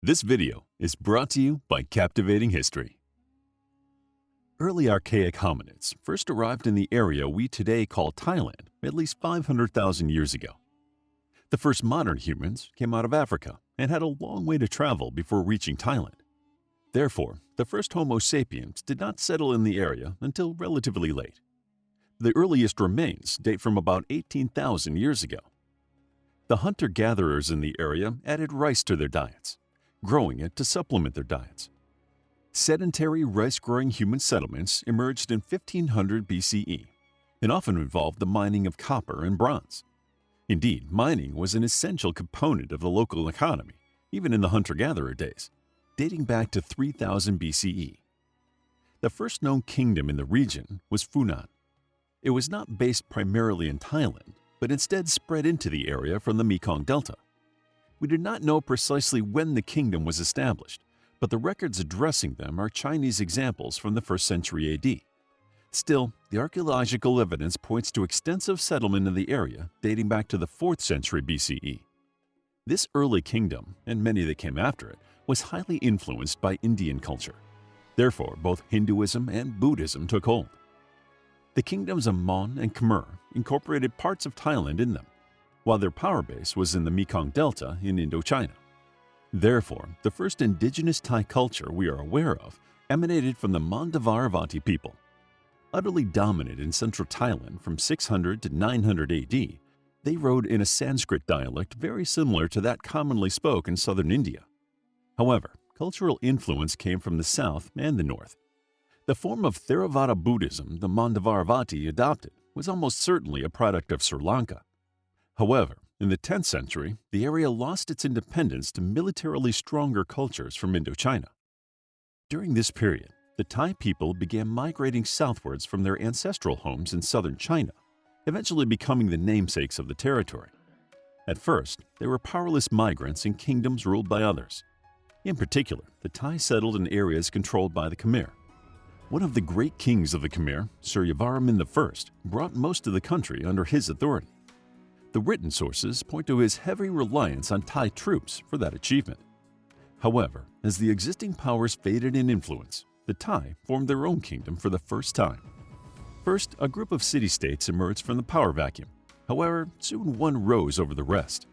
This video is brought to you by Captivating History. Early archaic hominids first arrived in the area we today call Thailand at least 500,000 years ago. The first modern humans came out of Africa and had a long way to travel before reaching Thailand. Therefore, the first Homo sapiens did not settle in the area until relatively late. The earliest remains date from about 18,000 years ago. The hunter-gatherers in the area added rice to their diets, growing it to supplement their diets. Sedentary rice-growing human settlements emerged in 1500 BCE and often involved the mining of copper and bronze. Indeed, mining was an essential component of the local economy, even in the hunter-gatherer days, dating back to 3000 BCE. The first known kingdom in the region was Funan. It was not based primarily in Thailand, but instead spread into the area from the Mekong Delta. We do not know precisely when the kingdom was established, but the records addressing them are Chinese examples from the 1st century AD. Still, the archaeological evidence points to extensive settlement in the area dating back to the 4th century BCE. This early kingdom, and many that came after it, was highly influenced by Indian culture. Therefore, both Hinduism and Buddhism took hold. The kingdoms of Mon and Khmer incorporated parts of Thailand in them, while their power base was in the Mekong Delta in Indochina. Therefore, the first indigenous Thai culture we are aware of emanated from the Mandavaravati people. Utterly dominant in central Thailand from 600 to 900 AD, they wrote in a Sanskrit dialect very similar to that commonly spoken in southern India. However, cultural influence came from the south and the north. The form of Theravada Buddhism the Mandavaravati adopted was almost certainly a product of Sri Lanka. However, in the 10th century, the area lost its independence to militarily stronger cultures from Indochina. During this period, the Thai people began migrating southwards from their ancestral homes in southern China, eventually becoming the namesakes of the territory. At first, they were powerless migrants in kingdoms ruled by others. In particular, the Thai settled in areas controlled by the Khmer. One of the great kings of the Khmer, Suryavarman I, brought most of the country under his authority. The written sources point to his heavy reliance on Thai troops for that achievement. However, as the existing powers faded in influence, the Thai formed their own kingdom for the first time. First, a group of city-states emerged from the power vacuum. However, soon one rose over the rest.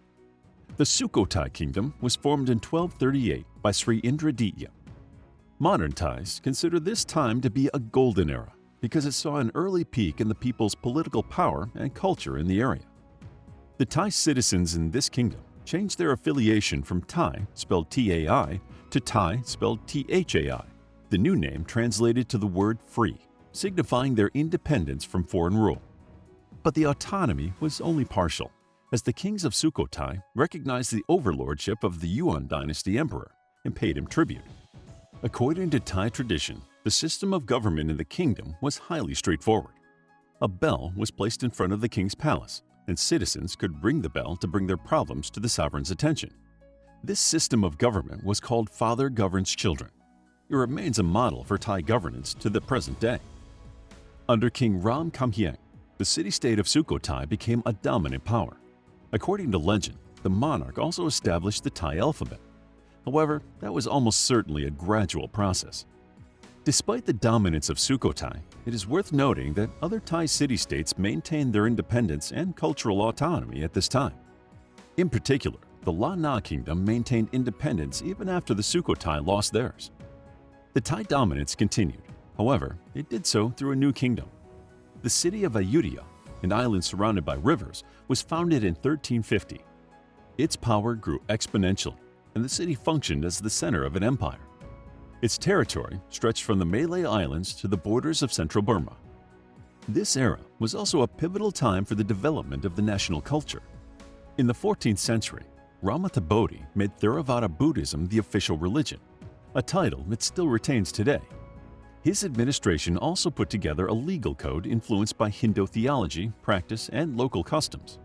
The Sukhothai kingdom was formed in 1238 by Sri Indraditya. Modern Thais consider this time to be a golden era because it saw an early peak in the people's political power and culture in the area. The Thai citizens in this kingdom changed their affiliation from Thai, spelled T-A-I, to Thai, spelled T-H-A-I. The new name translated to the word free, signifying their independence from foreign rule. But the autonomy was only partial, as the kings of Sukhothai recognized the overlordship of the Yuan dynasty emperor and paid him tribute. According to Thai tradition, the system of government in the kingdom was highly straightforward. A bell was placed in front of the king's palace, and citizens could ring the bell to bring their problems to the sovereign's attention. This system of government was called Father Governs Children. It remains a model for Thai governance to the present day. Under King Ram Khamhaeng, the city-state of Sukhothai became a dominant power. According to legend, the monarch also established the Thai alphabet. However, that was almost certainly a gradual process. Despite the dominance of Sukhothai, it is worth noting that other Thai city-states maintained their independence and cultural autonomy at this time. In particular, the Lan Na kingdom maintained independence even after the Sukhothai lost theirs. The Thai dominance continued. However, it did so through a new kingdom. The city of Ayutthaya, an island surrounded by rivers, was founded in 1350. Its power grew exponentially, and the city functioned as the center of an empire. Its territory stretched from the Malay Islands to the borders of central Burma. This era was also a pivotal time for the development of the national culture. In the 14th century, Ramathabodhi made Theravada Buddhism the official religion, a title it still retains today. His administration also put together a legal code influenced by Hindu theology, practice, and local customs.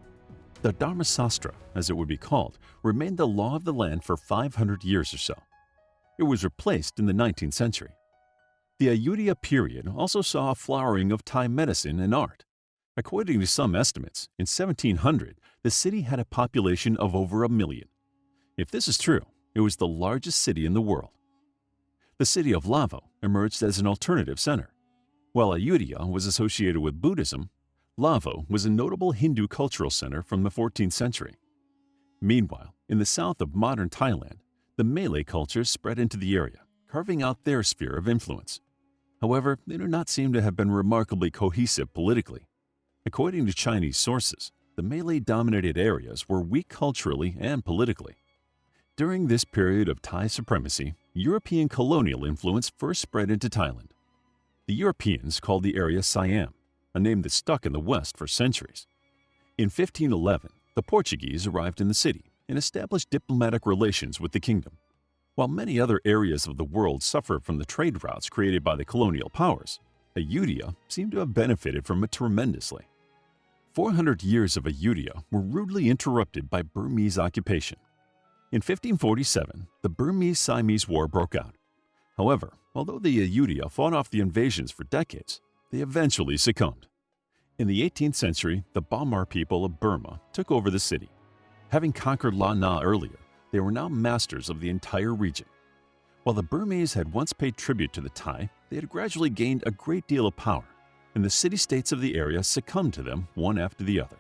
The Dharmasastra, as it would be called, remained the law of the land for 500 years or so. It was replaced in the 19th century. The Ayutthaya period also saw a flowering of Thai medicine and art. According to some estimates, in 1700, the city had a population of over 1 million. If this is true, it was the largest city in the world. The city of Lavo emerged as an alternative center. While Ayutthaya was associated with Buddhism, Lavo was a notable Hindu cultural center from the 14th century. Meanwhile, in the south of modern Thailand, the Malay culture spread into the area, carving out their sphere of influence. However, they do not seem to have been remarkably cohesive politically. According to Chinese sources, the Malay-dominated areas were weak culturally and politically. During this period of Thai supremacy, European colonial influence first spread into Thailand. The Europeans called the area Siam, a name that stuck in the West for centuries. In 1511, the Portuguese arrived in the city and established diplomatic relations with the kingdom. While many other areas of the world suffered from the trade routes created by the colonial powers, Ayutthaya seemed to have benefited from it tremendously. 400 years of Ayutthaya were rudely interrupted by Burmese occupation. In 1547, the Burmese-Siamese War broke out. However, although the Ayutthaya fought off the invasions for decades, they eventually succumbed. In the 18th century, the Bamar people of Burma took over the city. Having conquered La Na earlier, they were now masters of the entire region. While the Burmese had once paid tribute to the Thai, they had gradually gained a great deal of power, and the city-states of the area succumbed to them one after the other.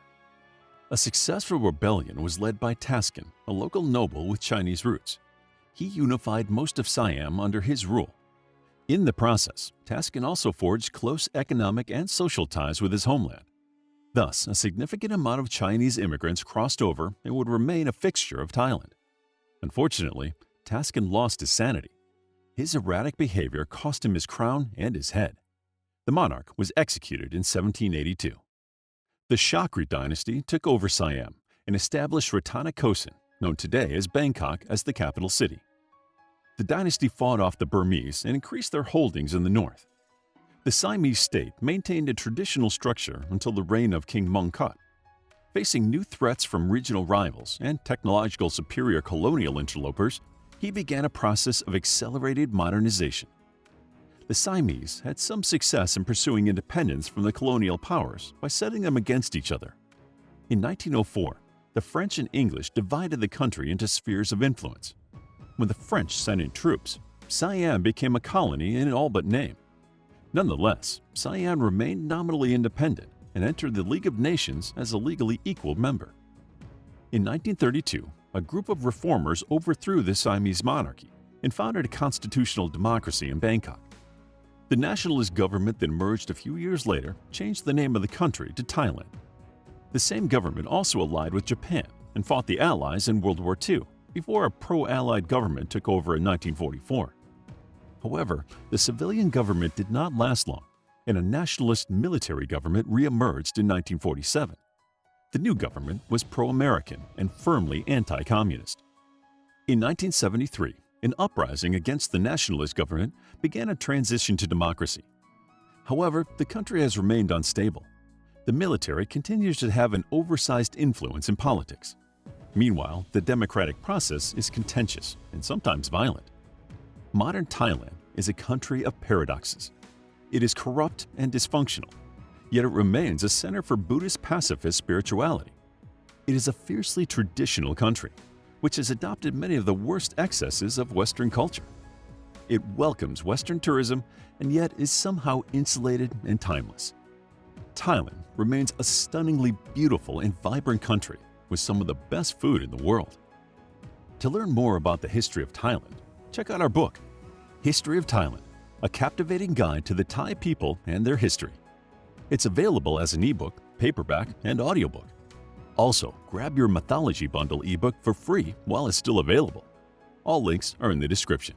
A successful rebellion was led by Taskin, a local noble with Chinese roots. He unified most of Siam under his rule. In the process, Taskin also forged close economic and social ties with his homeland. Thus, a significant amount of Chinese immigrants crossed over and would remain a fixture of Thailand. Unfortunately, Taskin lost his sanity. His erratic behavior cost him his crown and his head. The monarch was executed in 1782. The Shakri dynasty took over Siam and established Ratanakosin, known today as Bangkok, as the capital city. The dynasty fought off the Burmese and increased their holdings in the north. The Siamese state maintained a traditional structure until the reign of King Mongkut. Facing new threats from regional rivals and technological superior colonial interlopers, he began a process of accelerated modernization. The Siamese had some success in pursuing independence from the colonial powers by setting them against each other. In 1904, the French and English divided the country into spheres of influence. When the French sent in troops, Siam became a colony in all but name. Nonetheless, Siam remained nominally independent and entered the League of Nations as a legally equal member. In 1932, a group of reformers overthrew the Siamese monarchy and founded a constitutional democracy in Bangkok. The nationalist government that emerged a few years later changed the name of the country to Thailand. The same government also allied with Japan and fought the Allies in World War II before a pro-Allied government took over in 1944. However, the civilian government did not last long, and a nationalist military government re-emerged in 1947. The new government was pro-American and firmly anti-communist. In 1973, an uprising against the nationalist government began a transition to democracy. However, the country has remained unstable. The military continues to have an oversized influence in politics. Meanwhile, the democratic process is contentious and sometimes violent. Modern Thailand is a country of paradoxes. It is corrupt and dysfunctional, yet it remains a center for Buddhist pacifist spirituality. It is a fiercely traditional country, which has adopted many of the worst excesses of Western culture. It welcomes Western tourism and yet is somehow insulated and timeless. Thailand remains a stunningly beautiful and vibrant country with some of the best food in the world. To learn more about the history of Thailand, check out our book, History of Thailand, a captivating guide to the Thai people and their history. It's available as an ebook, paperback, and audiobook. Also, grab your mythology bundle ebook for free while it's still available. All links are in the description.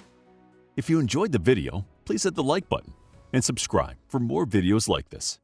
If you enjoyed the video, please hit the like button and subscribe for more videos like this.